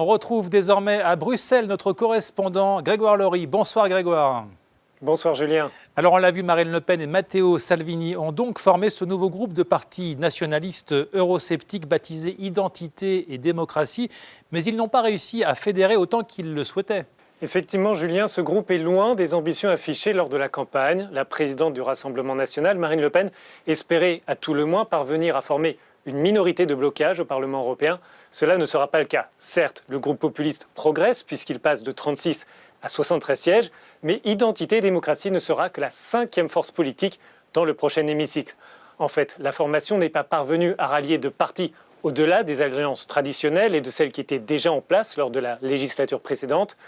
On retrouve désormais à Bruxelles notre correspondant Grégoire Laury. Bonsoir Grégoire. Bonsoir Julien. Alors on l'a vu, Marine Le Pen et Matteo Salvini ont donc formé ce nouveau groupe de partis nationalistes eurosceptiques baptisé Identité et Démocratie, mais ils n'ont pas réussi à fédérer autant qu'ils le souhaitaient. Effectivement Julien, ce groupe est loin des ambitions affichées lors de la campagne. La présidente du Rassemblement national, Marine Le Pen, espérait à tout le moins parvenir à former une minorité de blocage au Parlement européen. Cela ne sera pas le cas. Certes, le groupe populiste progresse puisqu'il passe de 36 à 73 sièges, mais Identité et Démocratie ne sera que la 5e force politique dans le prochain hémicycle. En fait, la formation n'est pas parvenue à rallier de partis au-delà des alliances traditionnelles et de celles qui étaient déjà en place lors de la législature précédente.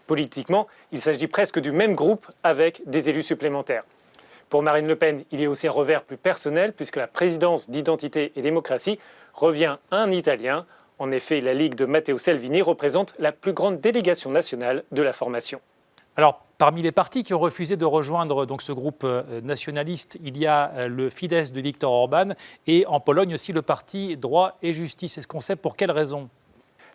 Politiquement, il s'agit presque du même groupe avec des élus supplémentaires. Pour Marine Le Pen, il y a aussi un revers plus personnel puisque la présidence d'Identité et Démocratie revient à un Italien. En effet, la Ligue de Matteo Salvini représente la plus grande délégation nationale de la formation. Alors, parmi les partis qui ont refusé de rejoindre donc, ce groupe nationaliste, il y a le Fidesz de Viktor Orban et en Pologne aussi le parti Droit et Justice. Est-ce qu'on sait pour quelles raisons ?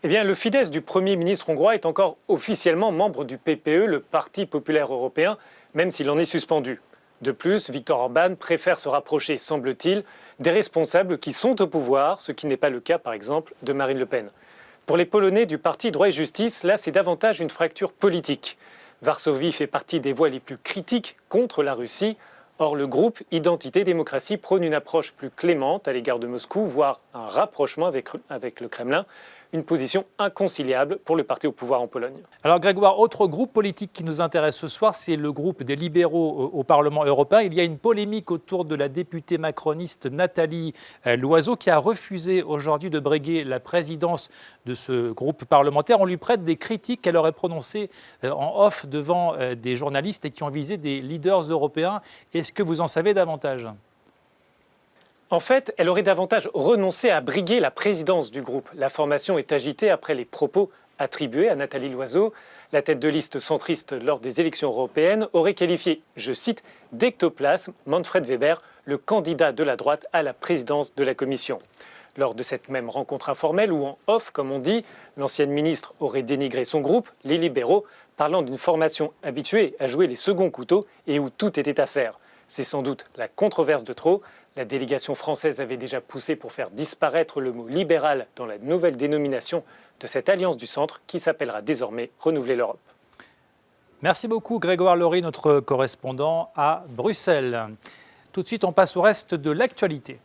Eh bien, le Fidesz du Premier ministre hongrois est encore officiellement membre du PPE, le Parti populaire européen, même s'il en est suspendu. De plus, Viktor Orban préfère se rapprocher, semble-t-il, des responsables qui sont au pouvoir, ce qui n'est pas le cas, par exemple, de Marine Le Pen. Pour les Polonais du parti Droit et Justice, là, c'est davantage une fracture politique. Varsovie fait partie des voix les plus critiques contre la Russie. Or, le groupe Identité et Démocratie prône une approche plus clémente à l'égard de Moscou, voire un rapprochement avec le Kremlin. Une position inconciliable pour le parti au pouvoir en Pologne. Alors Grégoire, autre groupe politique qui nous intéresse ce soir, c'est le groupe des libéraux au Parlement européen. Il y a une polémique autour de la députée macroniste Nathalie Loiseau qui a refusé aujourd'hui de briguer la présidence de ce groupe parlementaire. On lui prête des critiques qu'elle aurait prononcées en off devant des journalistes et qui ont visé des leaders européens. Est-ce que vous en savez davantage ? En fait, elle aurait davantage renoncé à briguer la présidence du groupe. La formation est agitée après les propos attribués à Nathalie Loiseau. La tête de liste centriste lors des élections européennes aurait qualifié, je cite, d'ectoplasme Manfred Weber, le candidat de la droite à la présidence de la Commission. Lors de cette même rencontre informelle ou en off, comme on dit, l'ancienne ministre aurait dénigré son groupe, les libéraux, parlant d'une formation habituée à jouer les seconds couteaux et où tout était à faire. C'est sans doute la controverse de trop. La délégation française avait déjà poussé pour faire disparaître le mot libéral dans la nouvelle dénomination de cette alliance du centre qui s'appellera désormais Renouveler l'Europe. Merci beaucoup Grégoire Laury, notre correspondant à Bruxelles. Tout de suite, on passe au reste de l'actualité.